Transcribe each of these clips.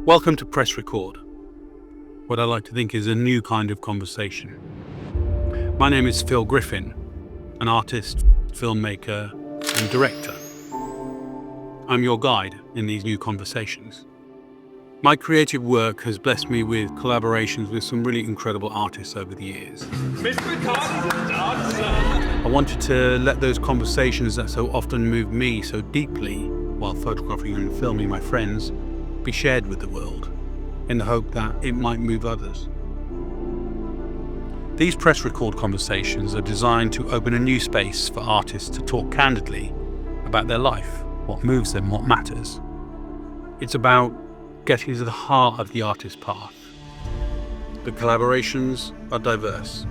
Welcome to Press Record, what I like to think is a new kind of conversation. My name is PhilGriffin, an artist, filmmaker, and director. I'm your guide in these new conversations. My creative work has blessed me with collaborations with some really incredible artists over the years. I wanted to let those conversations that so often move me so deeply while photographing and filming my friends be shared with the world, in the hope that it might move others. These press record conversations are designed to open a new space for artists to talk candidly about their life, what moves them, what matters. It's about getting to the heart of the artist's path. The collaborations are diverse.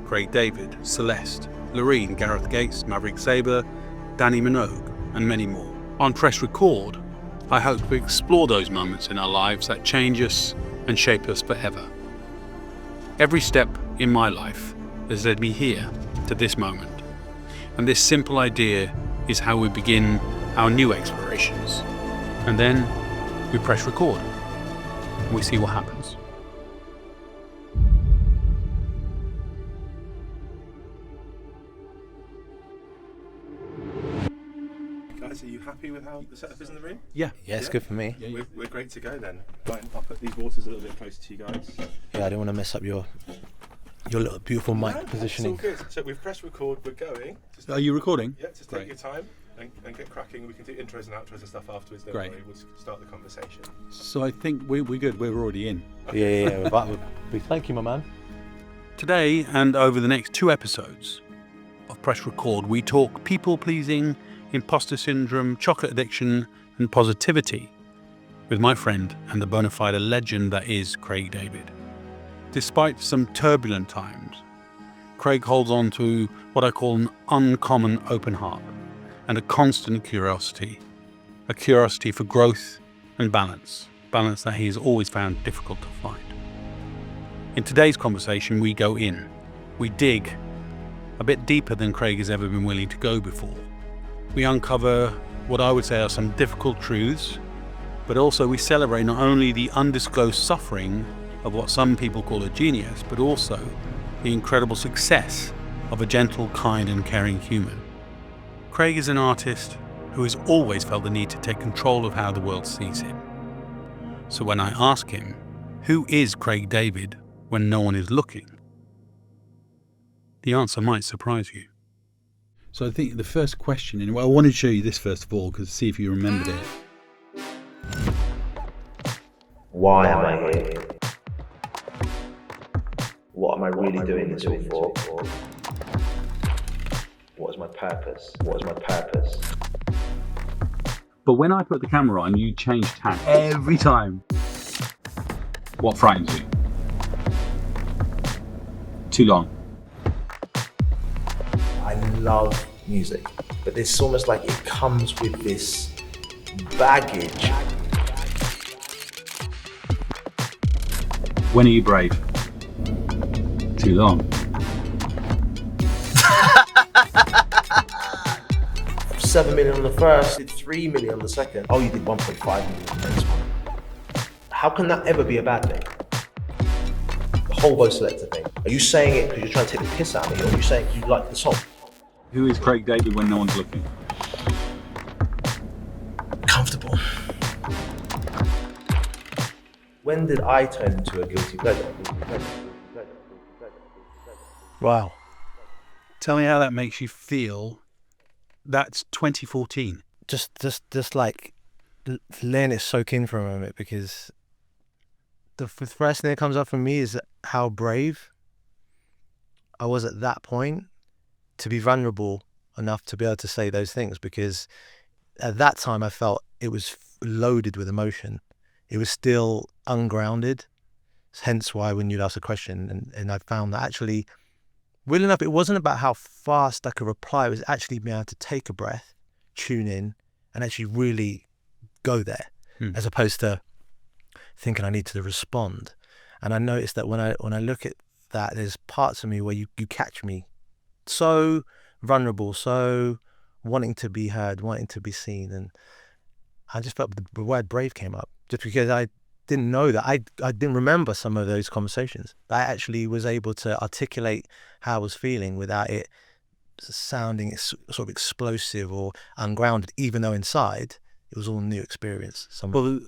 Craig David, Celeste, Loreen, Gareth Gates, Maverick Sabre, Danny Minogue, and many more. On Press Record, I hope to explore those moments in our lives that change us and shape us forever. Every step in my life has led me here to this moment, and this simple idea is how we begin our new explorations. And then we press record, and we see what happens. Guys, are you happy with how the setup is in the room? Yeah, it's good for me. Yeah, we're great to go then. Right, I'll put these waters a little bit closer to you guys. Yeah, I don't want to mess up your little beautiful mic positioning. It's all good. So we've pressed record, we're going. Are you recording? Yeah, just take your time and get cracking. We can do intros and outros and stuff afterwards. Don't worry, we'll start the conversation. So I think we're good, we're already in. Yeah. Thank you, my man. Today and over the next 2 episodes of Press Record, we talk people-pleasing, imposter syndrome, chocolate addiction, and positivity with my friend and the bona-fide legend that is Craig David. Despite some turbulent times, Craig holds on to what I call an uncommon open heart and a constant curiosity, a curiosity for growth and balance that he has always found difficult to find. In today's conversation, we go in, we dig a bit deeper than Craig has ever been willing to go before. We uncover what I would say are some difficult truths, but also we celebrate not only the undisclosed suffering of what some people call a genius, but also the incredible success of a gentle, kind and caring human. Craig is an artist who has always felt the need to take control of how the world sees him. So when I ask him, who is Craig David when no one is looking? The answer might surprise you. So I think the first question, I wanted to show you this first of all, because see if you remembered it. Why am I here? What am I really doing this all for? What is my purpose? But when I put the camera on, you change tack every time. What frightens you? Too long. I love music, but it's almost like it comes with this baggage. When are you brave? Too long. 7 million on the first, did 3 million on the second. Oh, you did 1.5 million on the next one. How can that ever be a bad thing? The whole voice selector thing. Are you saying it because you're trying to take the piss out of me, or are you saying you like the song? Who is Craig David when no one's looking? Comfortable. When did I turn into a guilty pleasure? Wow. Tell me how that makes you feel. That's 2014. Just like letting it soak in for a moment, because the first thing that comes up for me is how brave I was at that point to be vulnerable enough to be able to say those things, because at that time I felt it was loaded with emotion. It was still ungrounded, hence why when you'd ask a question and I found that actually, weirdly enough, it wasn't about how fast I could reply, it was actually being able to take a breath, tune in and actually really go there, as opposed to thinking I need to respond. And I noticed that when I look at that, there's parts of me where you catch me so vulnerable, so wanting to be heard, wanting to be seen. And I just felt the word brave came up just because didn't know that. I didn't remember some of those conversations. I actually was able to articulate how I was feeling without it sounding sort of explosive or ungrounded, even though inside it was all new experience. Well,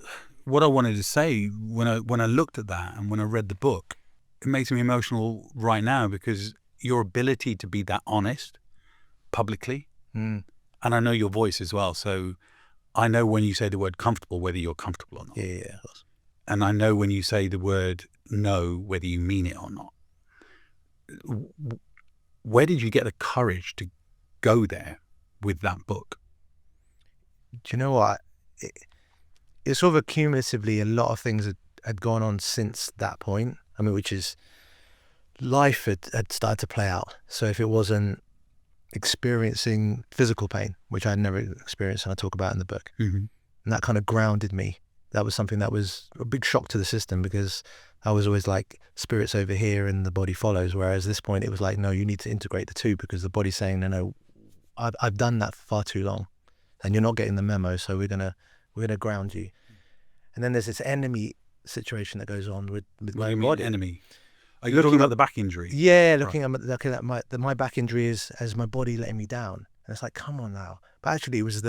what I wanted to say when I looked at that and when I read the book, it makes me emotional right now because your ability to be that honest publicly, and I know your voice as well, so I know when you say the word comfortable, whether you're comfortable or not. Yeah. And I know when you say the word no, whether you mean it or not. Where did you get the courage to go there with that book? Do you know what? It's sort of cumulatively a lot of things had gone on since that point. I mean, which is life had started to play out. So if it wasn't experiencing physical pain, which I'd never experienced and I talk about in the book, and that kind of grounded me. That was something that was a big shock to the system because I was always like, spirit's over here and the body follows. Whereas this point, it was like, no, you need to integrate the two because the body's saying, no, I've done that for far too long and you're not getting the memo. So we're gonna ground you. And then there's this enemy situation that goes on with my body. Enemy? Are you talking about the back injury? Yeah, looking at my back injury as my body letting me down. And it's like, come on now. But actually it was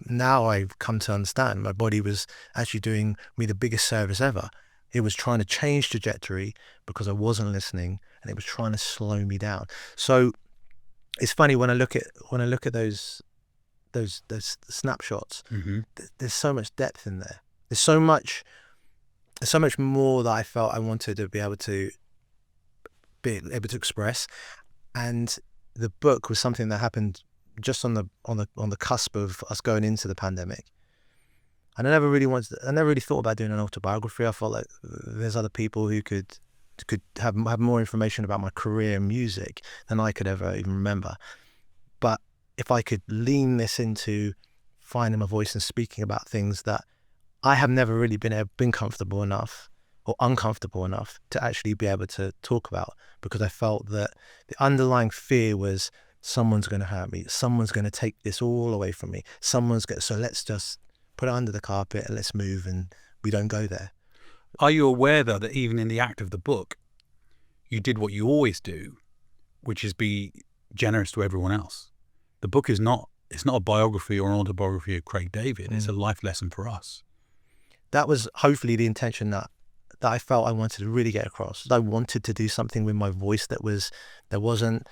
now I've come to understand my body was actually doing me the biggest service ever. It was trying to change trajectory because I wasn't listening and it was trying to slow me down. So it's funny when I look at those snapshots, there's so much depth in there. There's so much more that I felt I wanted to be able to express. And the book was something that happened just on the cusp of us going into the pandemic. And I never really thought about doing an autobiography. I felt like there's other people who could have more information about my career in music than I could ever even remember. But if I could lean this into finding my voice and speaking about things that I have never really been comfortable enough or uncomfortable enough to actually be able to talk about, because I felt that the underlying fear was someone's going to hurt me, someone's going to take this all away from me, so let's just put it under the carpet and let's move, and we don't go there. Are you aware, though, that even in the act of the book, you did what you always do, which is be generous to everyone else? The book is not a biography or an autobiography of Craig David. It's a life lesson for us. That was hopefully the intention that I felt I wanted to really get across. I wanted to do something with my voice that wasn't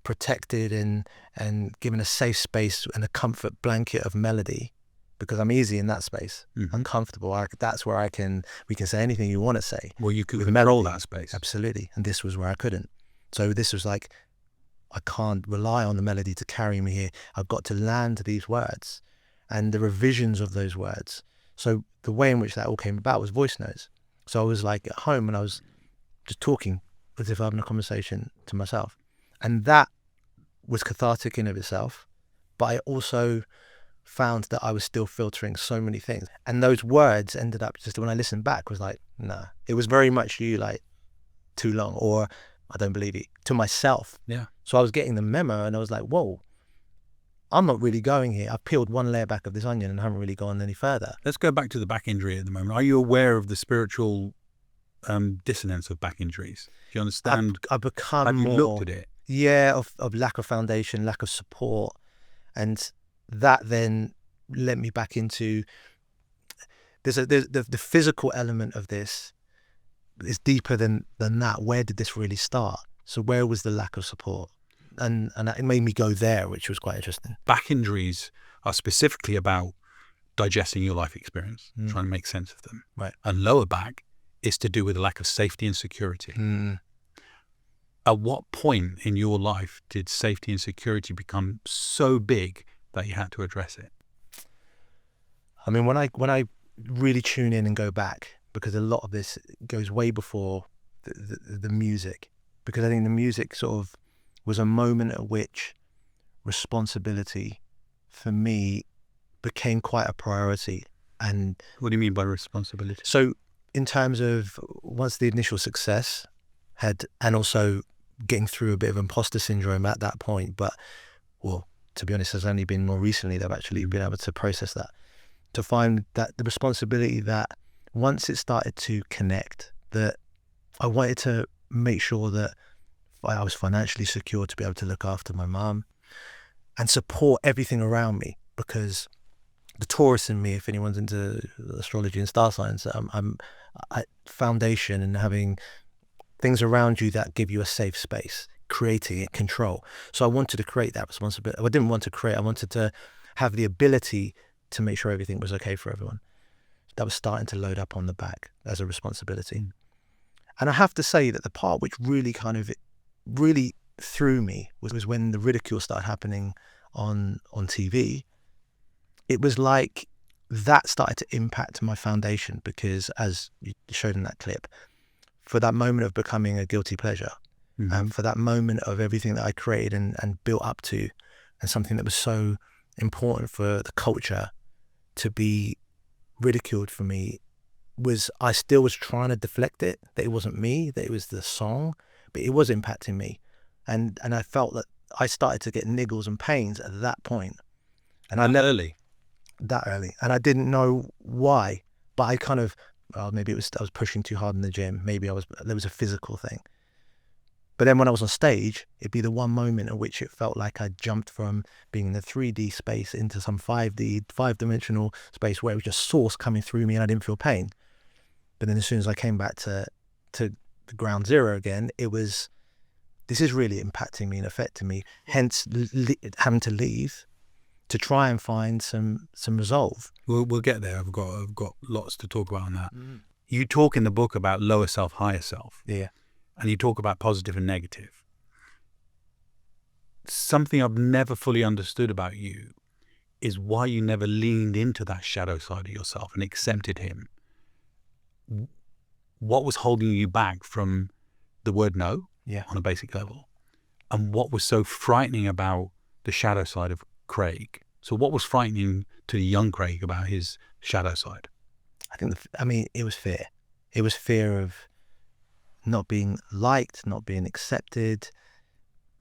protected and given a safe space and a comfort blanket of melody, because I'm easy in that space. I'm comfortable. That's where we can say anything you want to say. Well, you could control that space. Absolutely. And this was where I couldn't. So this was like, I can't rely on the melody to carry me here. I've got to land these words and the revisions of those words. So the way in which that all came about was voice notes. So I was like at home and I was just talking as if I'm having a conversation to myself. And that was cathartic in of itself. But I also found that I was still filtering so many things. And those words ended up, just when I listened back, was like, nah. It was very much you, like, too long, or I don't believe it, to myself. Yeah. So I was getting the memo and I was like, whoa, I'm not really going here. I've peeled one layer back of this onion and haven't really gone any further. Let's go back to the back injury at the moment. Are you aware of the spiritual dissonance of back injuries? Do you understand? I've become Have you more, looked at it? Yeah, of lack of foundation, lack of support. And that then led me back into, there's the physical element of this is deeper than that. Where did this really start? So where was the lack of support? And it made me go there, which was quite interesting. Back injuries are specifically about digesting your life experience, trying to make sense of them. Right. And lower back is to do with a lack of safety and security. At what point in your life did safety and security become so big that you had to address it? I mean, when I really tune in and go back, because a lot of this goes way before the music, because I think the music sort of was a moment at which responsibility for me became quite a priority. And what do you mean by responsibility? So in terms of once the initial success and also getting through a bit of imposter syndrome at that point, but well, to be honest, it's only been more recently that I've actually been able to process that, to find that the responsibility that once it started to connect, that I wanted to make sure that I was financially secure to be able to look after my mum and support everything around me, because the Taurus in me, if anyone's into astrology and star signs, I foundation and having things around you that give you a safe space, creating it, control. So I wanted to create that responsibility. I didn't want to create, I wanted to have the ability to make sure everything was okay for everyone. That was starting to load up on the back as a responsibility. And I have to say that the part which really really threw me was when the ridicule started happening on TV. It was like that started to impact my foundation, because as you showed in that clip, for that moment of becoming a guilty pleasure, and for that moment of everything that I created and built up to, and something that was so important for the culture to be ridiculed for me, was I still was trying to deflect it, that it wasn't me, that it was the song, but it was impacting me. And I felt that I started to get niggles and pains at that point. And that early. And I didn't know why, but I kind of, maybe I was pushing too hard in the gym. Maybe there was a physical thing. But then when I was on stage, it'd be the one moment in which it felt like I jumped from being in the 3D space into some 5D, 5-dimensional space where it was just source coming through me and I didn't feel pain. But then as soon as I came back to the ground zero again, it was, this is really impacting me and affecting me, hence having to leave to try and find some resolve. We'll get there. I've got lots to talk about on that. You talk in the book about lower self, higher self. Yeah. And you talk about positive and negative. Something I've never fully understood about you is why you never leaned into that shadow side of yourself and accepted him. What was holding you back from the word no on a basic level? And what was so frightening about the shadow side of Craig? So what was frightening to the young Craig about his shadow side? I think, it was fear. It was fear of not being liked, not being accepted.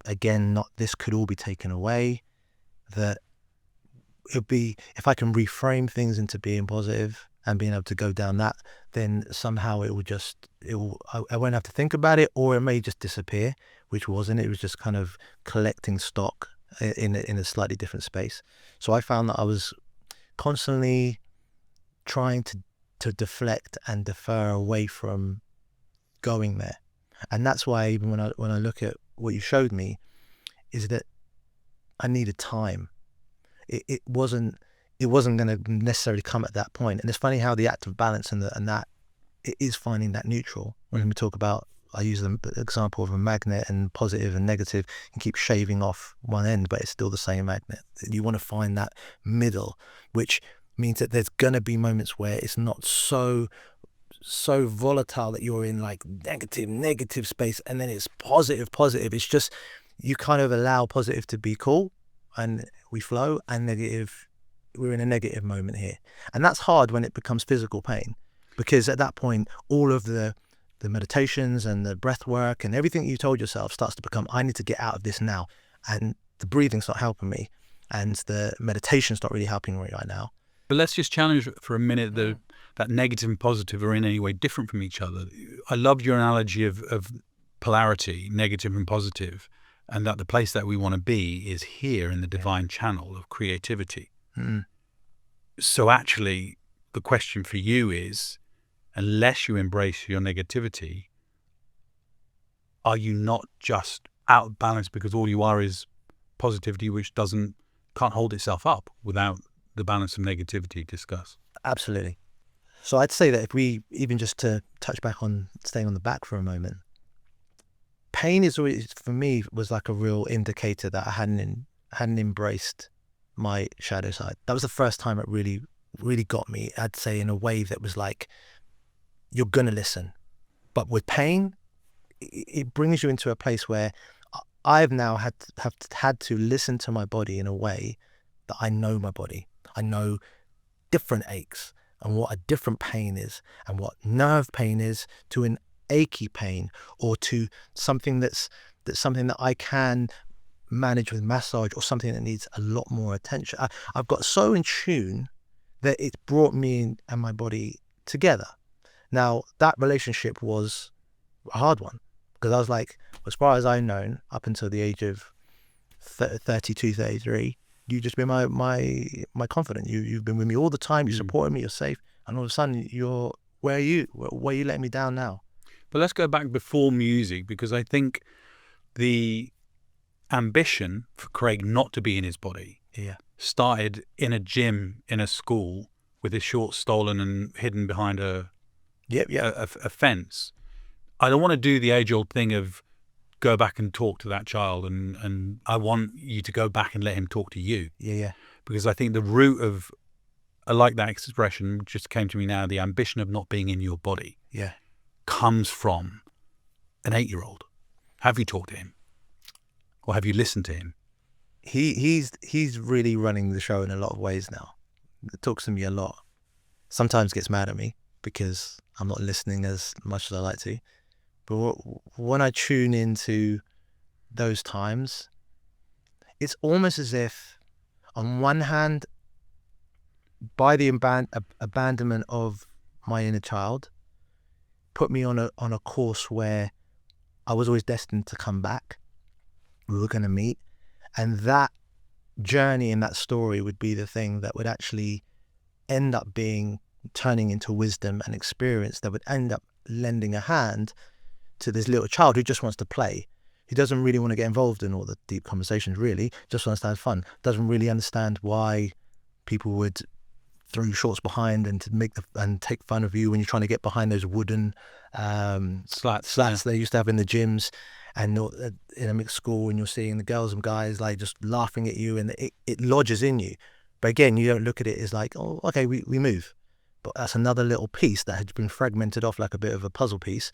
Again, this could all be taken away. That it'd be, if I can reframe things into being positive and being able to go down that, then somehow I won't have to think about it, or it may just disappear, which wasn't. It was just kind of collecting stock in a slightly different space. So I found that I was constantly trying to deflect and defer away from going there. And that's why even when I look at what you showed me, is that I needed time. It wasn't going to necessarily come at that point. And it's funny how the active balance and that it is finding that neutral. When we talk about, I use the example of a magnet and positive and negative, and keep shaving off one end, but it's still the same magnet. You want to find that middle, which means that there's going to be moments where it's not so volatile that you're in like negative space, and then it's positive. It's just, you kind of allow positive to be cool and we flow, and negative, we're in a negative moment here. And that's hard when it becomes physical pain, because at that point all of the meditations and the breath work and everything you told yourself starts to become, I need to get out of this now, and the breathing's not helping me and the meditation's not really helping me right now. But let's just challenge for a minute that negative and positive are in any way different from each other. I loved your analogy of polarity, negative and positive, and that the place that we want to be is here in the divine channel of creativity. So actually, the question for you is, unless you embrace your negativity, are you not just out of balance because all you are is positivity, which can't hold itself up without the balance of negativity discussed? Absolutely. So I'd say that if we, even just to touch back on staying on the back for a moment, pain is always, for me, was like a real indicator that I hadn't embraced my shadow side. That was the first time it really, really got me, I'd say, in a way that was like, you're going to listen. But with pain, it brings you into a place where I've now had to listen to my body in a way that I know my body. I know different aches and what a different pain is, and what nerve pain is to an achy pain, or to something that's something that I can manage with massage, or something that needs a lot more attention. I've got so in tune that it's brought me and my body together. Now, that relationship was a hard one because I was like, as far as I've known, up until the age of 32, 33, you've just been my confidant. You've been with me all the time. You supported me. You're safe. And all of a sudden, where are you? Where are you letting me down now? But let's go back before music, because I think the ambition for Craig not to be in his body started in a gym in a school with his shorts stolen and hidden behind a fence. I don't want to do the age-old thing of go back and talk to that child, and I want you to go back and let him talk to you. Yeah. Because I think the root of, I like that expression, just came to me now, the ambition of not being in your body comes from an 8-year-old. Have you talked to him? Or have you listened to him? He's really running the show in a lot of ways now. He talks to me a lot. Sometimes gets mad at me because I'm not listening as much as I like to. But when I tune into those times, it's almost as if, on one hand, by the abandonment of my inner child, put me on a course where I was always destined to come back. We were going to meet. And that journey and that story would be the thing that would actually end up turning into wisdom and experience that would end up lending a hand to this little child who just wants to play. He doesn't really want to get involved in all the deep conversations, really. Just wants to have fun. Doesn't really understand why people would throw your shorts behind and and take fun of you when you're trying to get behind those wooden slats they used to have in the gyms. And in a mixed school, and you're seeing the girls and guys like just laughing at you, and it lodges in you. But again, you don't look at it as like, oh, okay, we move. But that's another little piece that had been fragmented off like a bit of a puzzle piece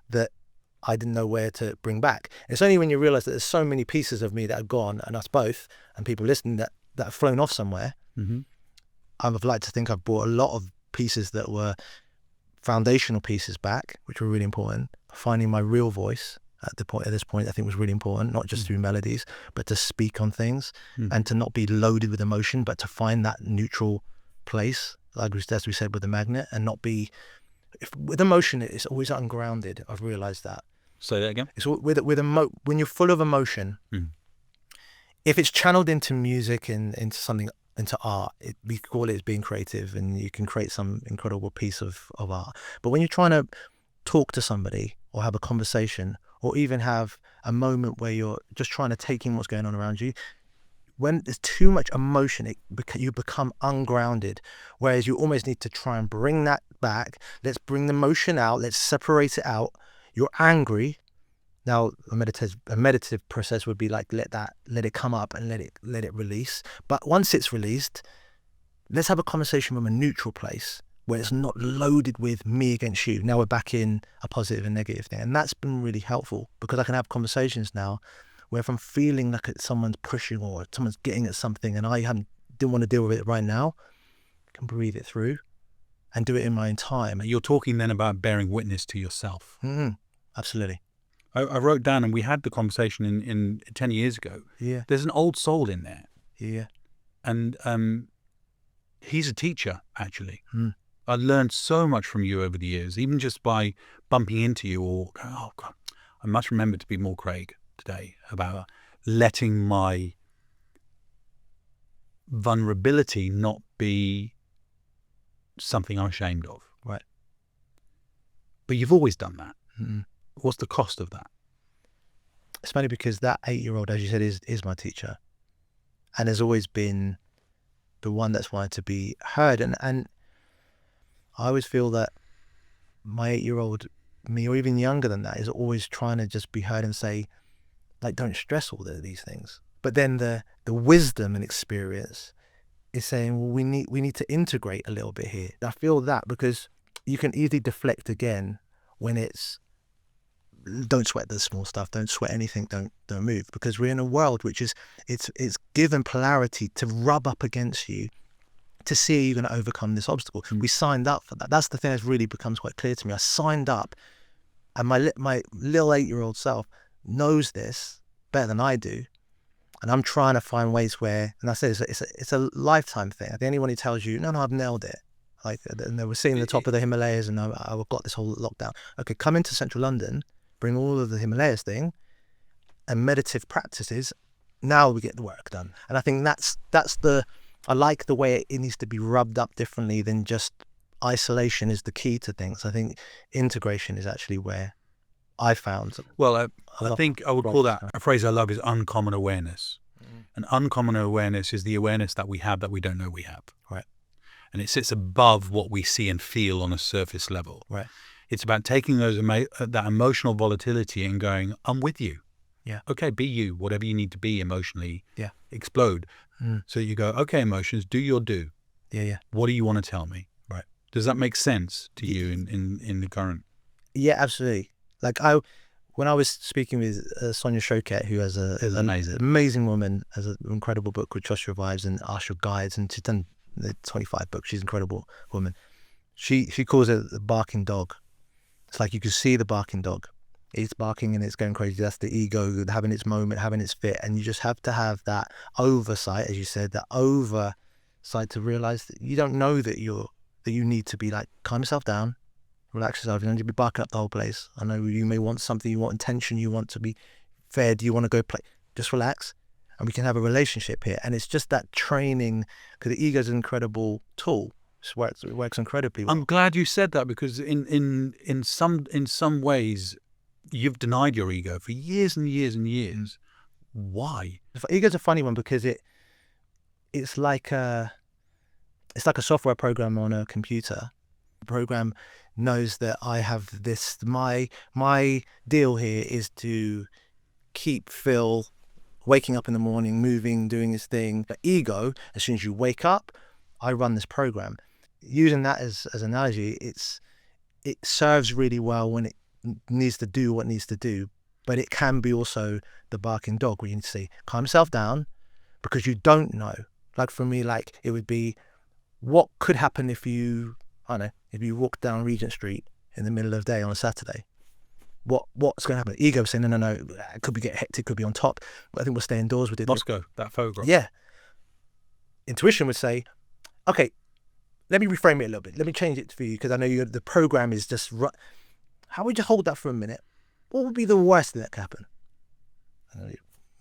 that I didn't know where to bring back. It's only when you realize that there's so many pieces of me that have gone, and us both, and people listening, that have flown off somewhere. Mm-hmm. I would like to think I've brought a lot of pieces that were foundational pieces back, which were really important. Finding my real voice at this point, I think was really important, not just through melodies, but to speak on things and to not be loaded with emotion, but to find that neutral place, like as we said with the magnet, and not be, with emotion, it's always ungrounded. I've realized that. Say that again? It's when you're full of emotion, if it's channeled into music and into something, into art, we call it as being creative, and you can create some incredible piece of art. But when you're trying to talk to somebody or have a conversation, or even have a moment where you're just trying to take in what's going on around you, when there's too much emotion, you become ungrounded, whereas you almost need to try and bring that back. Let's bring the emotion out. Let's separate it out. You're angry. Now, a meditative process would be like, let it come up and let it release. But once it's released, let's have a conversation from a neutral place, where it's not loaded with me against you. Now we're back in a positive and negative thing. And that's been really helpful, because I can have conversations now where if I'm feeling like someone's pushing or someone's getting at something and I didn't want to deal with it right now, I can breathe it through and do it in my own time. You're talking then about bearing witness to yourself. Mm-hmm. Absolutely. I wrote down, and we had the conversation in 10 years ago. Yeah. There's an old soul in there. Yeah. And he's a teacher, actually. Mm. I learned so much from you over the years, even just by bumping into you, or, oh God, I must remember to be more Craig today, about letting my vulnerability not be something I'm ashamed of. Right. But you've always done that. Mm-hmm. What's the cost of that? It's funny because that 8-year-old, as you said, is my teacher, and has always been the one that's wanted to be heard. And I always feel that my 8-year-old me, or even younger than that, is always trying to just be heard and say, like, don't stress all these things. But then the wisdom and experience is saying, well, we need to integrate a little bit here. I feel that because you can easily deflect again when it's, don't sweat the small stuff, don't sweat anything, don't move, because we're in a world which is, it's given polarity to rub up against you to see you're going to overcome this obstacle. We signed up for that. That's the thing that really becomes quite clear to me. I signed up, and my little 8-year-old self knows this better than I do, and I'm trying to find ways where, and I say it's a lifetime thing. I think anyone who tells you, no, I've nailed it, Like, and they were seeing the top of the Himalayas, and I got this whole lockdown. Okay, come into central London, bring all of the Himalayas thing and meditative practices. Now we get the work done. And I think that's I like the way it needs to be rubbed up differently than just isolation is the key to things. I think integration is actually where I found. Well, I think I would call that a phrase I love is uncommon awareness. And uncommon awareness is the awareness that we have that we don't know we have. Right. And it sits above what we see and feel on a surface level. Right. It's about taking that emotional volatility and going, I'm with you. Yeah. Okay, be you, whatever you need to be emotionally. Yeah. Explode. So you go, okay, emotions, do your do. Yeah. What do you want to tell me? Right. Does that make sense to you in the current? Yeah, absolutely. Like when I was speaking with Sonia Choquette, who has an amazing woman, has an incredible book called Trust Your Vibes and Ask Your Guides, and she's done the 25 books. She's an incredible woman. She calls it the barking dog. It's like you can see the barking dog. It's barking and it's going crazy. That's the ego having its moment, having its fit. And you just have to have that oversight, as you said, that oversight to realize that you don't know that you need to be like, calm yourself down, relax yourself. You don't need to be barking up the whole place. I know you may want something, you want attention, you want to be fed, you want to go play. Just relax and we can have a relationship here. And it's just that training, because the ego is an incredible tool. It works incredibly well. I'm glad you said that, because in some ways you've denied your ego for years and years and years. Why? Ego's a funny one because it's like a software program on a computer. The program knows that I have this. My deal here is to keep Phil waking up in the morning, moving, doing his thing. But ego, as soon as you wake up, I run this program. Using that as an analogy, it serves really well when it needs to do what it needs to do, but it can be also the barking dog where you need to say, calm yourself down, because you don't know. Like for me, like it would be, what could happen if you walk down Regent Street in the middle of the day on a Saturday? What's going to happen? Ego saying, no, it could get hectic, could be on top. I think we'll stay indoors with it. Moscow, that photograph. Yeah. Intuition would say, okay, let me reframe it a little bit. Let me change it for you, because I know the program is just... How would you hold that for a minute? What would be the worst thing that could happen?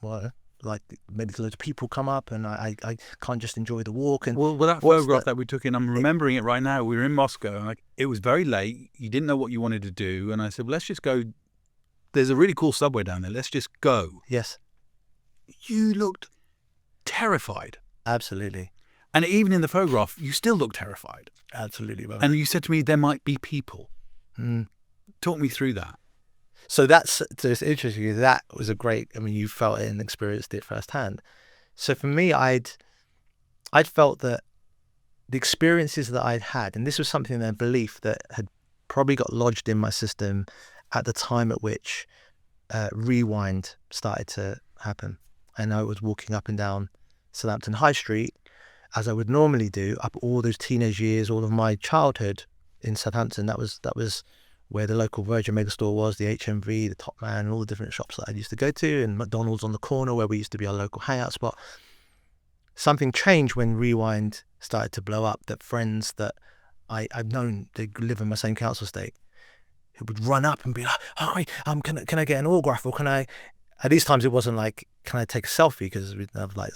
Well, like maybe loads of people come up and I can't just enjoy the walk. And well, that photograph that we took in, I'm remembering it right now. We were in Moscow, and it was very late. You didn't know what you wanted to do, and I said, well, let's just go. There's a really cool subway down there. Let's just go. Yes. You looked terrified. Absolutely. And even in the photograph, you still look terrified. Absolutely. Well. And you said to me, there might be people. Talk me through that. So it's interesting. That was a great, you felt it and experienced it firsthand. So for me, I'd felt that the experiences that I'd had, and this was something, a belief that had probably got lodged in my system at the time at which Rewind started to happen. And I was walking up and down Southampton High Street, as I would normally do, up all those teenage years, all of my childhood in Southampton. That was where the local Virgin megastore was, the HMV, the Top Man, and all the different shops that I used to go to, and McDonald's on the corner where we used to be our local hangout spot. Something changed when Rewind started to blow up, that friends that I've known, they live in my same council estate, who would run up and be like, hi, can I get an autograph, or can I... At these times it wasn't like, can I take a selfie, because we didn't have like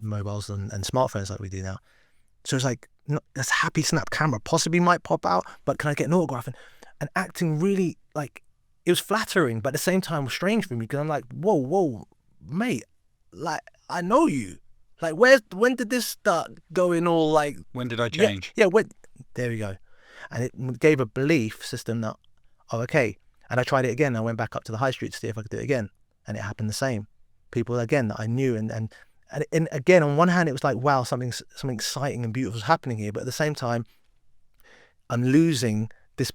mobiles and smartphones like we do now. So it's like, this happy snap camera possibly might pop out, but can I get an autograph? And acting really, like, it was flattering, but at the same time was strange for me, because I'm like, whoa, mate, like, I know you. Like, when did this start going all like... When did I change? Yeah, there we go. And it gave a belief system that, oh, okay. And I tried it again. I went back up to the high street to see if I could do it again. And it happened the same. People, again, that I knew. And again, on one hand, it was like, wow, something exciting and beautiful is happening here. But at the same time, I'm losing this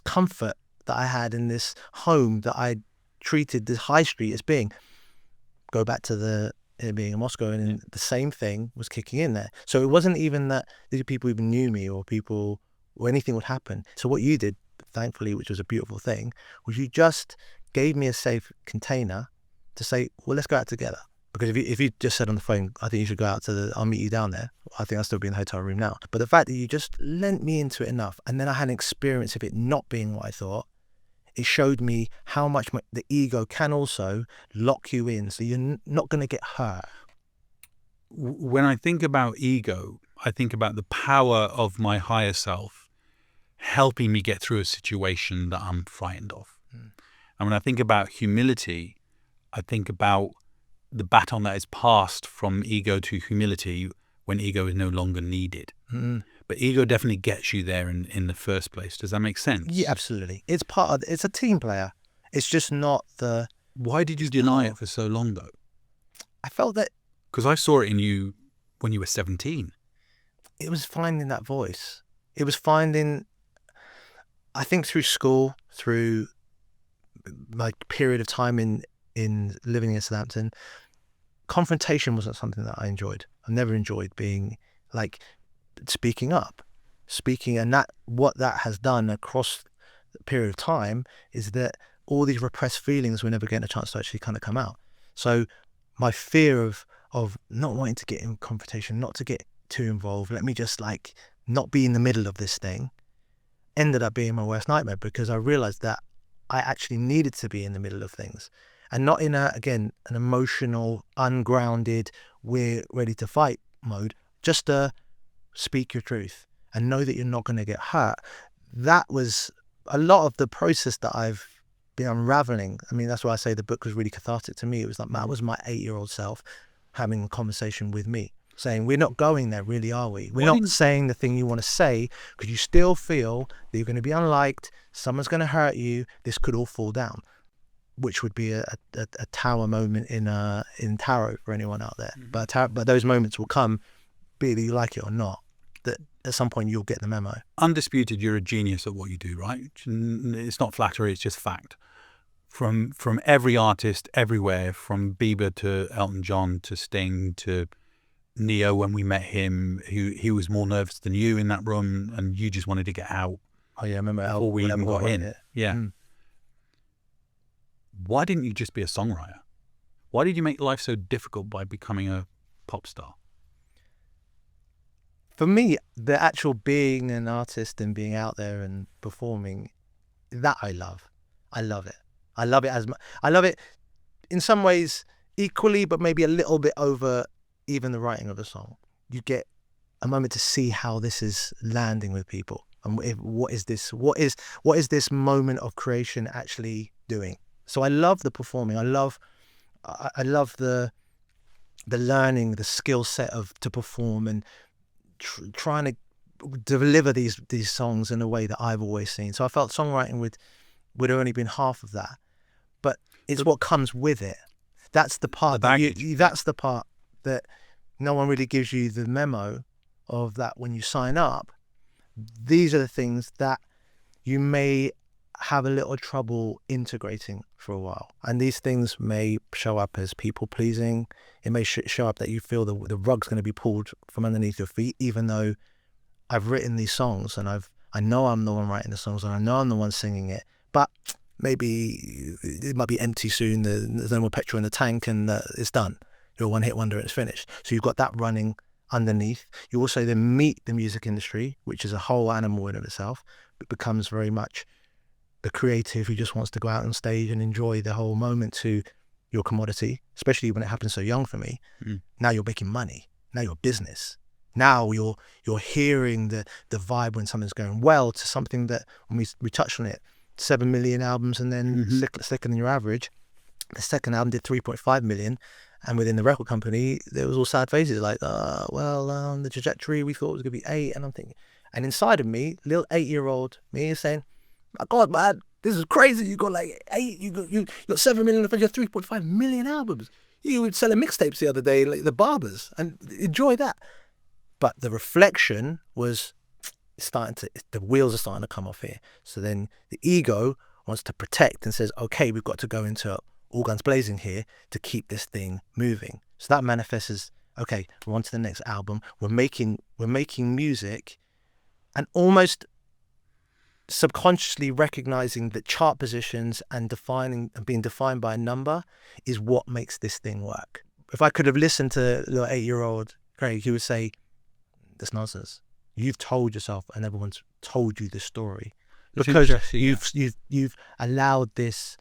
comfort that I had in this home that I treated this high street as being. Go back to it being in Moscow, and the same thing was kicking in there. So it wasn't even that these people even knew me, or anything would happen. So what you did, thankfully, which was a beautiful thing, was you just gave me a safe container to say, well, let's go out together. Because if you just said on the phone, I think you should go out I'll meet you down there, I think I'll still be in the hotel room now. But the fact that you just lent me into it enough, and then I had an experience of it not being what I thought, it showed me how much the ego can also lock you in, so you're not going to get hurt. When I think about ego, I think about the power of my higher self helping me get through a situation that I'm frightened of. And when I think about humility, I think about the baton that is passed from ego to humility when ego is no longer needed. But ego definitely gets you there in the first place. Does that make sense? Yeah, absolutely. It's it's a team player. It's just not the... Why did you deny it for so long, though? I felt that... Because I saw it in you when you were 17. It was finding that voice. It was finding... I think through school, through my period of time in living in Southampton, confrontation wasn't something that I enjoyed. I never enjoyed being speaking up, and that what that has done across the period of time is that all these repressed feelings were never getting a chance to actually kind of come out. So my fear of not wanting to get in confrontation, not to get too involved, let me just not be in the middle of this thing, ended up being my worst nightmare, because I realized that I actually needed to be in the middle of things, and not in an emotional, ungrounded, we're ready to fight mode, just to speak your truth and know that you're not going to get hurt. That was a lot of the process that I've been unraveling. I mean, that's why I say the book was really cathartic to me. It was that was my 8-year-old self having a conversation with me, saying, we're not going there, really, are we? We're not saying the thing you want to say, because you still feel that you're going to be unliked, someone's going to hurt you, this could all fall down, which would be a tower moment in tarot for anyone out there. But those moments will come, be it you like it or not, that at some point you'll get the memo. Undisputed, you're a genius at what you do, right? It's not flattery, it's just fact. From every artist everywhere, from Bieber to Elton John to Sting to Neo, when we met him, he was more nervous than you in that room, and you just wanted to get out. Oh yeah, I remember before we even got in. Yeah. Why didn't you just be a songwriter? Why did you make life so difficult by becoming a pop star? For me, the actual being an artist and being out there and performing, that I love. I love it. I love it as much. I love it in some ways equally, but maybe a little bit over even the writing of a song. You get a moment to see how this is landing with people, and what is this moment of creation actually doing. So I love the performing. I love the learning, the skill set to perform, and trying to deliver these songs in a way that I've always seen. So I felt songwriting would have only been half of that, but it's what comes with it. That's the part that's the part that no one really gives you the memo of, that when you sign up, these are the things that you may have a little trouble integrating for a while. And these things may show up as people pleasing. It may show up that you feel the rug's going to be pulled from underneath your feet, even though I've written these songs and I know I'm the one writing the songs and I know I'm the one singing it, but maybe it might be empty soon, there's no more petrol in the tank, and it's done. You're a one-hit wonder and it's finished. So you've got that running underneath. You also then meet the music industry, which is a whole animal in of itself. It becomes very much the creative who just wants to go out on stage and enjoy the whole moment, to your commodity, especially when it happens so young for me. Now you're making money. Now you're business. Now you're hearing the vibe when something's going well, to something that, when we touched on it, 7 million albums and then slicker than your average. The second album did 3.5 million. And within the record company, there was all sad faces like, the trajectory, we thought it was going to be 8. And I'm thinking, and inside of me, little 8-year-old me is saying, my God, man, this is crazy. You got like 8, you got 7 million, you got 3.5 million albums. You were selling mixtapes the other day, like the Barbers, and enjoy that. But the reflection was the wheels are starting to come off here. So then the ego wants to protect and says, okay, we've got to go into all guns blazing here to keep this thing moving. So that manifests as, okay, we're on to the next album. We're making music, and almost subconsciously recognizing that chart positions and being defined by a number is what makes this thing work. if I could have listened to the 8-year-old Craig, he would say, "That's nonsense. You've told yourself, and everyone's told you this story because you've allowed this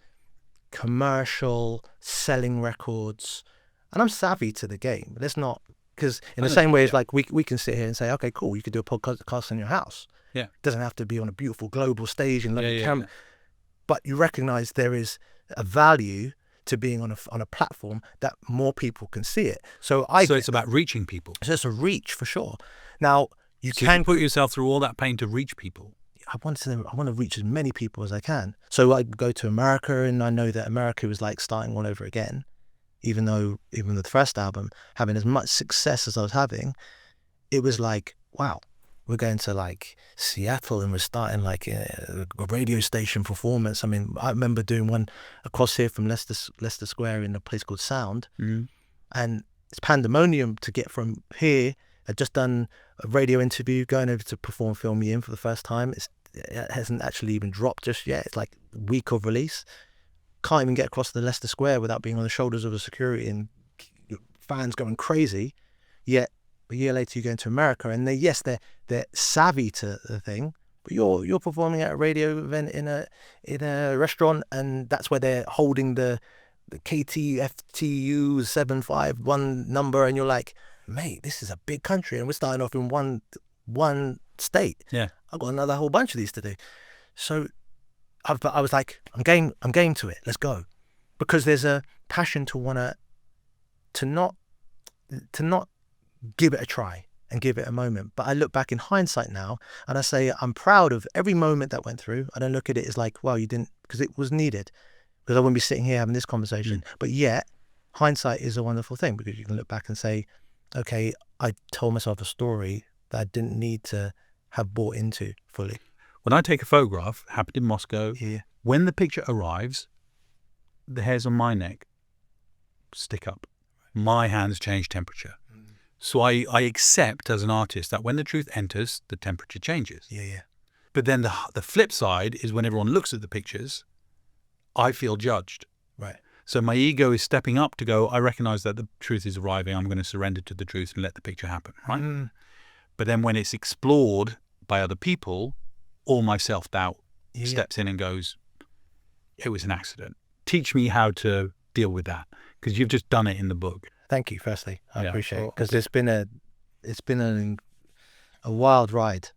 commercial selling records." And I'm savvy to the game. Let's not, because in the same way, it's like we can sit here and say, okay, cool, you could do a podcast in your house. Yeah, it doesn't have to be on a beautiful global stage and camera. But you recognize there is a value to being on a platform that more people can see it. So it's about reaching people. So it's a reach for sure. Now you so can you put yourself through all that pain to reach people. I want to reach as many people as I can. So I go to America, and I know that America was like starting all over again. Even with the first album having as much success as I was having, it was like, wow, we're going to like Seattle and we're starting like a radio station performance. I mean, I remember doing one across here from Leicester Square in a place called Sound, and it's pandemonium to get from here. I'd just done a radio interview, going over to perform Film Me In for the first time. It hasn't actually even dropped just yet. It's like a week of release. Can't even get across the Leicester Square without being on the shoulders of the security and fans going crazy. Yet a year later you go into America, and they're savvy to the thing, but you're performing at a radio event in a restaurant, and that's where they're holding the KTFTU 751 number, and you're like, mate, this is a big country, and we're starting off in one state. Yeah, I've got another whole bunch of these to do. So I was like, I'm game to it. Let's go, because there's a passion to not give it a try and give it a moment. But I look back in hindsight now, and I say I'm proud of every moment that went through. I don't look at it as like, well, you didn't, because it was needed, because I wouldn't be sitting here having this conversation. But yet, hindsight is a wonderful thing, because you can look back and say, okay, I told myself a story that I didn't need to have bought into fully. When I take a photograph, happened in Moscow, when the picture arrives, the hairs on my neck stick up. My hands change temperature. So I accept as an artist that when the truth enters, the temperature changes. Yeah. But then the flip side is when everyone looks at the pictures, I feel judged. Right. So my ego is stepping up to go, I recognize that the truth is arriving. I'm going to surrender to the truth and let the picture happen. Right. But then when it's explored by other people, all my self-doubt steps in and goes, it was an accident. Teach me how to deal with that, because you've just done it in the book. Thank you, firstly. I appreciate it, because it's been a wild ride.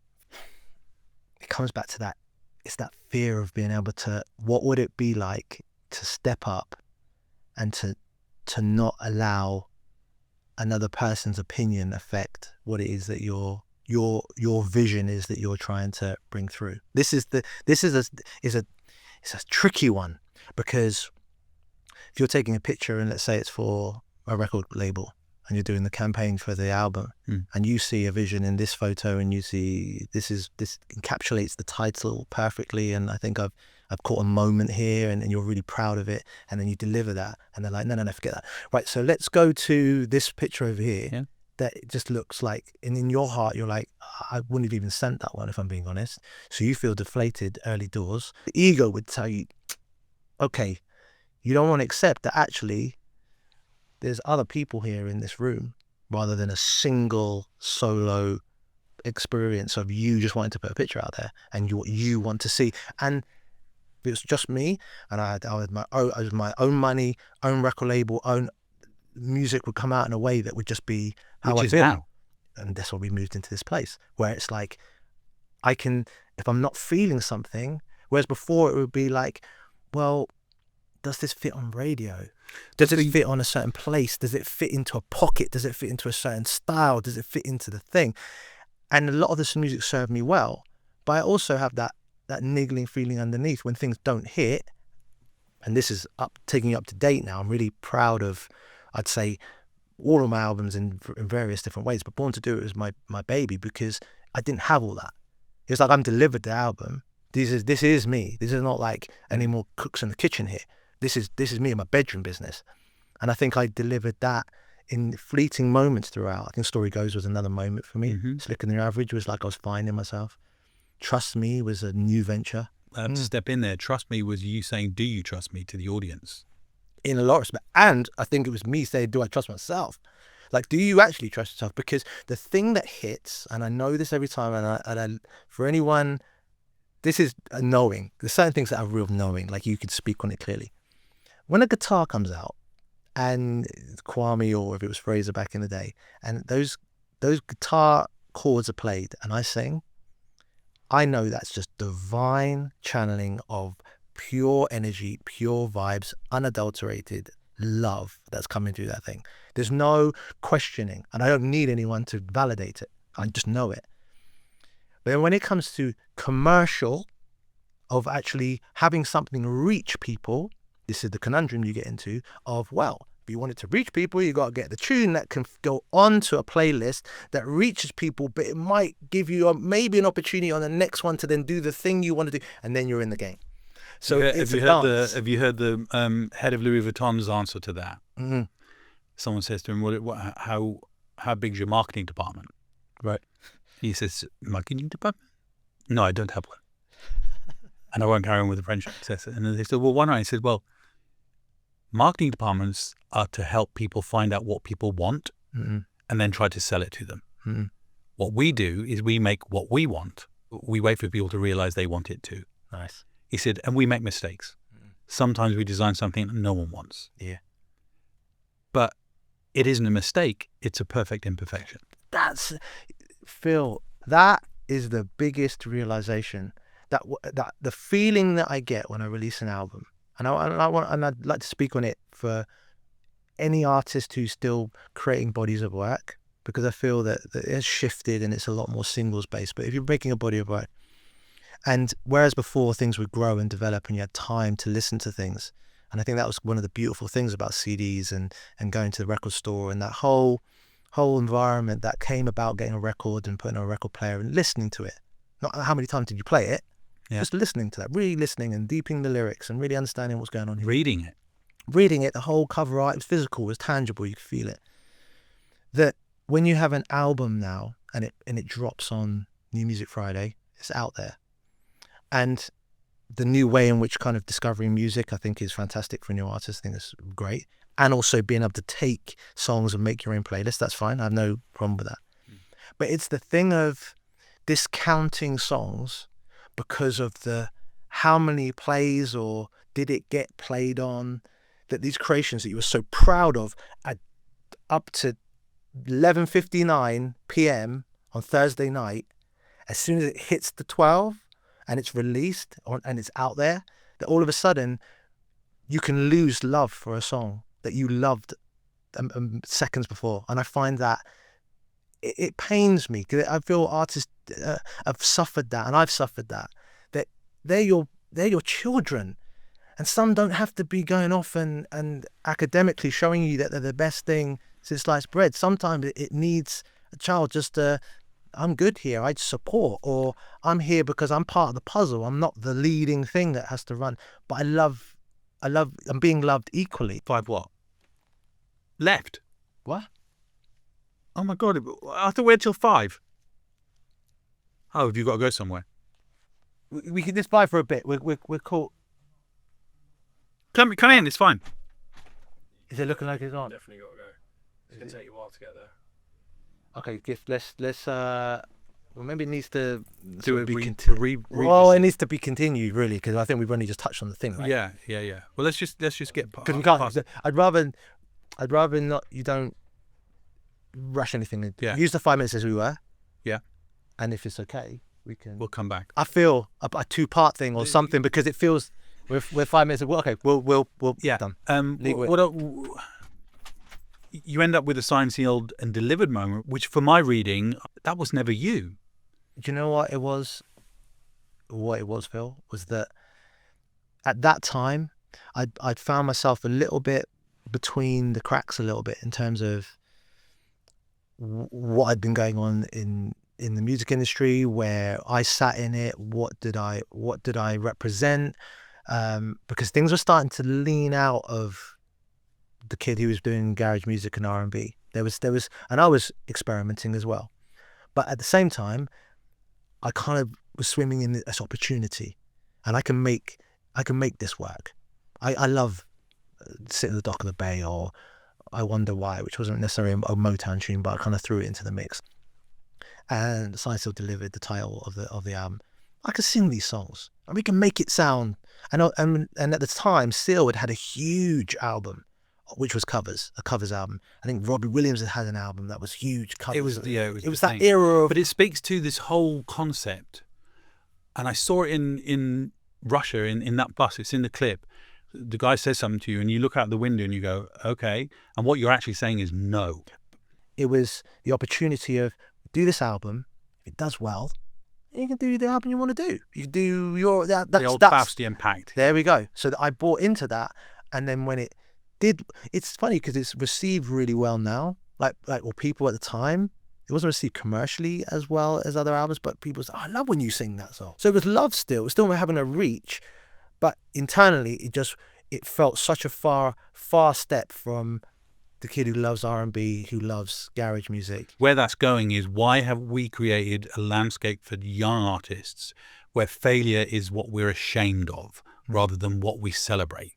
It comes back to that. It's that fear of being able to, what would it be like to step up and to not allow another person's opinion affect what it is that your vision is that you're trying to bring through. This is a tricky one, because if you're taking a picture and let's say it's for a record label and you're doing the campaign for the album, and you see a vision in this photo, and you see this encapsulates the title perfectly, and I think I've caught a moment here, and you're really proud of it, and then you deliver that, and they're like, no, forget that. Right, so let's go to this picture over here. Yeah. That it just looks like, and in your heart you're like, I wouldn't have even sent that one if I'm being honest. So you feel deflated early doors. The ego would tell you, okay, you don't want to accept that actually there's other people here in this room, rather than a single solo experience of you just wanting to put a picture out there and what you want to see. And if it was just me, and I had my own money, own record label, own music would come out in a way that would just be how I feel. Now. And that's why we moved into this place where it's like, I can, if I'm not feeling something, whereas before it would be like, well, does this fit on radio? Does it fit on a certain place? Does it fit into a pocket? Does it fit into a certain style? Does it fit into the thing? And a lot of this music served me well, but I also have that niggling feeling underneath when things don't hit. And this is taking you up to date now. I'm really proud of, I'd say, all of my albums in various different ways, but Born to Do It was my baby, because I didn't have all that. It's like I'm delivered the album. This is me. This is not like any more cooks in the kitchen here. This is me in my bedroom business. And I think I delivered that in fleeting moments throughout. I think Story Goes was another moment for me. Slicker Than Your Average was like I was finding myself. Trust Me was a new venture. I have to step in there. Trust Me was you saying, do you trust me, to the audience? in a lot of respect. And I think it was me saying, do I trust myself? Like, do you actually trust yourself? Because the thing that hits, and I know this every time, for anyone, this is a knowing. There's certain things that are real knowing, like you can speak on it clearly. When a guitar comes out, and Kwame, or if it was Fraser back in the day, and those guitar chords are played, and I sing, I know that's just divine channeling of pure energy, pure vibes, unadulterated love that's coming through that thing. There's no questioning, and I don't need anyone to validate it. I just know it. But then when it comes to commercial, of actually having something reach people, this is the conundrum you get into of, well, if you want it to reach people, you got to get the tune that can go onto a playlist that reaches people, but it might give you maybe an opportunity on the next one to then do the thing you want to do, and then you're in the game. So have you heard the head of Louis Vuitton's answer to that? Mm-hmm. Someone says to him, how big's your marketing department? Right. He says, marketing department? No, I don't have one. And I won't carry on with the French accent. And then they said, well, why not? He said, well, marketing departments are to help people find out what people want and then try to sell it to them. Mm-hmm. What we do is we make what we want. We wait for people to realize they want it too. Nice. He said, and we make mistakes. Sometimes we design something that no one wants. Yeah. But it isn't a mistake. It's a perfect imperfection. That's, Phil, that is the biggest realization. That the feeling that I get when I release an album, and I'd like to speak on it for any artist who's still creating bodies of work, because I feel that it has shifted and it's a lot more singles based. But if you're making a body of work, and whereas before things would grow and develop and you had time to listen to things, and I think that was one of the beautiful things about CDs and going to the record store and that whole environment that came about getting a record and putting on a record player and listening to it. Not how many times did you play it, just listening to that, really listening and deepening the lyrics and really understanding what's going on here. Reading it, the whole cover art, it was physical, it was tangible, you could feel it. That when you have an album now and it drops on New Music Friday, it's out there. And the new way in which kind of discovering music, I think, is fantastic for new artists. I think it's great. And also being able to take songs and make your own playlist, that's fine. I have no problem with that. But it's the thing of discounting songs because of the how many plays or did it get played on, that these creations that you were so proud of at up to 11:59 p.m. on Thursday night, as soon as it hits the 12 and it's released and it's out there, that all of a sudden you can lose love for a song that you loved seconds before. And I find that it pains me, because I feel artists have suffered that, and I've suffered that they're your children, and some don't have to be going off and academically showing you that they're the best thing since sliced bread. Sometimes it needs a child just to, I'm good here, I support, or I'm here because I'm part of the puzzle. I'm not the leading thing that has to run, but I'm being loved equally. 5 what? Left. What? Oh my God, I thought we had till 5. Oh, have you got to go somewhere? We can just fly for a bit. We're caught. Come in, it's fine. Is it looking like it's on? Definitely got to go. It's going to take you a while to get there. Okay, Gift, let's well, maybe it needs to do it. It needs to be continued, really, because I think we've only just touched on the thing, right? Yeah. Well, let's just get past. Because we can't. I'd rather not. You don't rush anything. Yeah. Use the 5 minutes as we were. Yeah. And if it's okay, we'll come back. I feel a 2-part thing or something, because it feels we're 5 minutes. Okay, we'll done. You end up with a signed, sealed, and delivered moment, which, for my reading, that was never you. Do you know what it was? What it was, Phil, was that at that time, I'd found myself a little bit between the cracks, a little bit, in terms of what had been going on in the music industry, where I sat in it. What did I represent? Because things were starting to lean out of the kid who was doing garage music and R&B. There was, and I was experimenting as well. But at the same time, I kind of was swimming in this opportunity, and I can make this work. I love Sit in the Dock of the Bay or I Wonder Why, which wasn't necessarily a Motown tune, but I kind of threw it into the mix. And Science Still delivered the title of the album. I could sing these songs, and we can make it sound. And at the time, Seal had a huge album, which was a covers album. I think Robbie Williams had an album that was huge covers. It was that era of. But it speaks to this whole concept, and I saw it in Russia in that bus. It's in the clip. The guy says something to you, and you look out the window and you go, "Okay," and what you're actually saying is no. It was the opportunity of do this album. If it does well, you can do the album you want to do. You can do your the old Faustian pact. There we go. So I bought into that, and then when it did, it's funny because it's received really well now. People at the time, it wasn't received commercially as well as other albums, but people said, I love when you sing that song. So it was loved still. It was still having a reach, but internally it felt such a far step from the kid who loves R&B, who loves garage music. Where that's going is, why have we created a landscape for young artists where failure is what we're ashamed of rather than what we celebrate?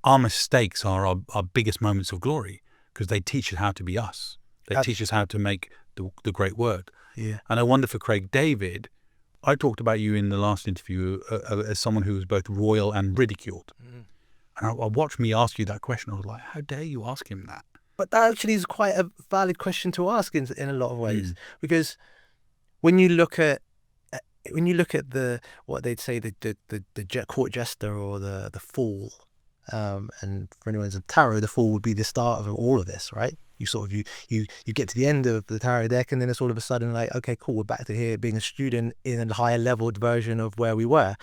Our mistakes are our biggest moments of glory because they teach us how to be us. They teach us how to make the great work. Yeah. And I wonder for Craig David, I talked about you in the last interview as someone who was both royal and ridiculed. And I watched me ask you that question. I was like, how dare you ask him that? But that actually is quite a valid question to ask in a lot of ways, because when you look at the what they'd say the court jester or the fool, and for anyone who's in tarot, the fool would be the start of all of this, right? You get to the end of the tarot deck, and then it's all of a sudden like, okay, cool, we're back to here being a student in a higher leveled version of where we were.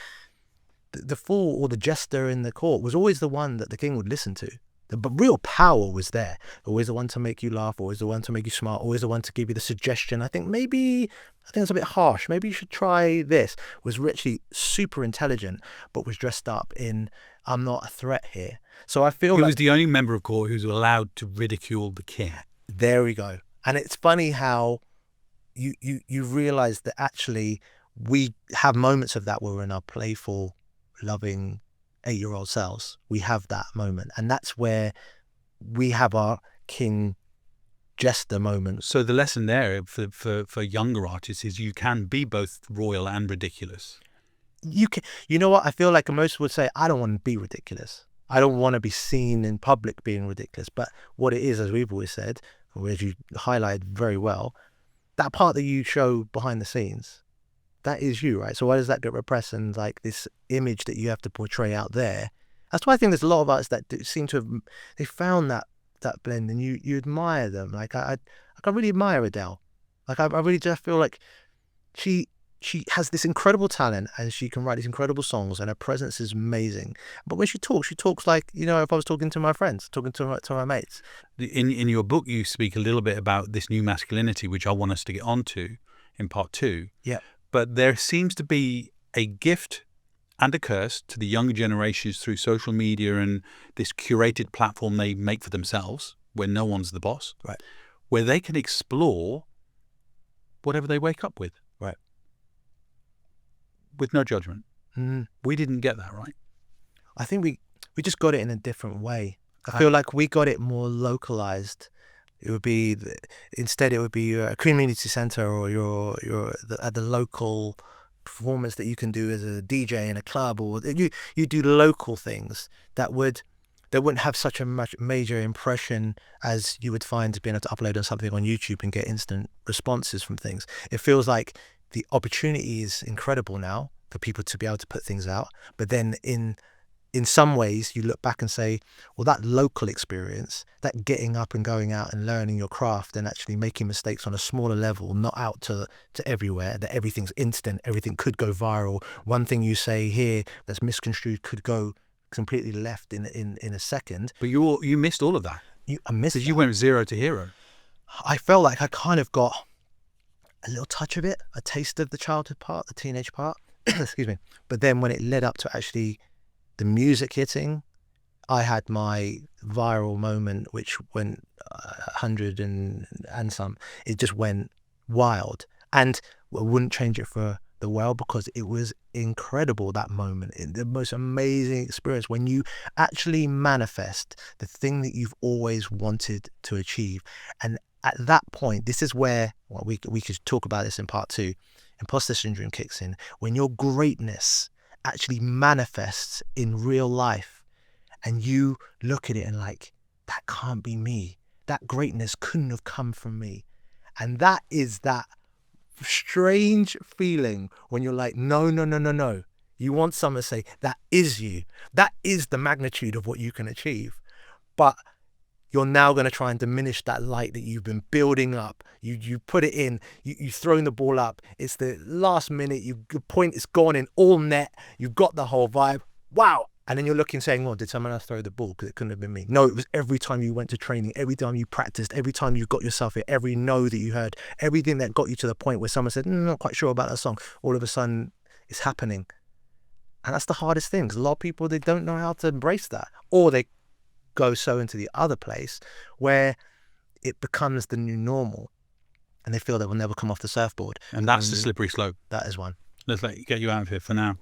The fool or the jester in the court was always the one that the king would listen to. But real power was there. Always the one to make you laugh, always the one to make you smart, always the one to give you the suggestion. I think it's a bit harsh. Maybe you should try this. Was richly super intelligent, but was dressed up in, I'm not a threat here. So I feel he like was the only member of court who's allowed to ridicule the king. There we go. And it's funny how you realize that actually we have moments of that where we're in our playful, loving 8-year-old selves. We have that moment, and that's where we have our King Jester moment. So the lesson there for younger artists is you can be both royal and ridiculous. You know what? I feel like most would say, I don't want to be ridiculous. I don't want to be seen in public being ridiculous. But what it is, as we've always said, or as you highlighted very well, that part that you show behind the scenes, that is you, right? So why does that get repressed? And like this image that you have to portray out there. That's why I think there's a lot of artists that seem to have, they found that blend, and you admire them. Like I really admire Adele. Like I really just feel like she has this incredible talent, and she can write these incredible songs, and her presence is amazing. But when she talks like, if I was talking to my friends, talking to my mates. In your book, you speak a little bit about this new masculinity, which I want us to get onto in part 2. Yeah. But there seems to be a gift and a curse to the younger generations through social media and this curated platform they make for themselves, where no one's the boss, right? Where they can explore whatever they wake up with, right? With no judgment. Mm. We didn't get that, right? I think we just got it in a different way. I feel like we got it more localized. It would be instead a community center, or at the local performance that you can do as a DJ in a club, or you do local things that wouldn't have such a much major impression as you would find being able to upload on something on YouTube and get instant responses from things. It feels like the opportunity is incredible now for people to be able to put things out, but then in some ways you look back and say, well, that local experience, that getting up and going out and learning your craft and actually making mistakes on a smaller level, not out to everywhere, that everything's instant, everything could go viral. One thing you say here that's misconstrued could go completely left in a second. But you missed all of that. I missed it. Because you went zero to hero. I felt like I kind of got a little touch of it, a taste of the childhood part, the teenage part. Excuse me. But then when it led up to actually the music hitting, I had my viral moment, which went 100 and some. It just went wild, and I wouldn't change it for the well, because it was incredible, that moment, the most amazing experience when you actually manifest the thing that you've always wanted to achieve. And at that point, this is where, well, we could talk about this in part 2, imposter syndrome kicks in, when your greatness actually manifests in real life and you look at it and like, that can't be me. That greatness couldn't have come from me. And that is that strange feeling when you're like, no. You want someone to say, that is you. That is the magnitude of what you can achieve. But you're now going to try and diminish that light that you've been building up. You put it in, you've thrown the ball up. It's the last minute, your point is gone in all net. You've got the whole vibe. Wow. And then you're looking saying, well, did someone else throw the ball? Because it couldn't have been me. No, it was every time you went to training, every time you practiced, every time you got yourself here, every no that you heard, everything that got you to the point where someone said, I'm not quite sure about that song. All of a sudden, it's happening. And that's the hardest thing, because a lot of people, they don't know how to embrace that. Or they go so into the other place where it becomes the new normal and they feel they will never come off the surfboard. And that's the slippery slope. That is one. Let's get you out of here for now.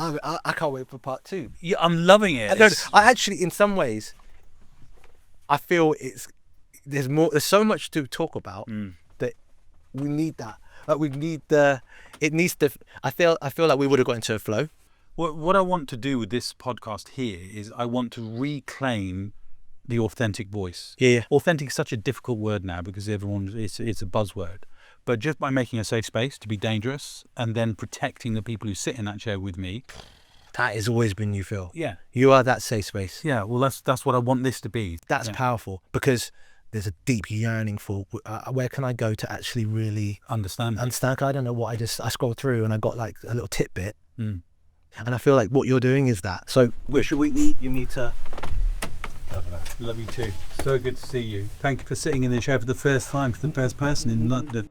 I can't wait for part 2. Yeah, I'm loving it. I actually, in some ways, I feel there's so much to talk about that we need that. Like I feel like we would have got into a flow. What I want to do with this podcast here is I want to reclaim the authentic voice. Yeah. Authentic is such a difficult word now because it's a buzzword. But just by making a safe space to be dangerous and then protecting the people who sit in that chair with me. That has always been you, Phil. Yeah. You are that safe space. Yeah, well, that's what I want this to be. That's powerful, because there's a deep yearning for where can I go to actually really understand. I don't know what, I scrolled through and I got like a little tidbit. And I feel like what you're doing is that. So where should we eat? You need to... Love you too. So good to see you. Thank you for sitting in the chair for the first time, for the first person in London.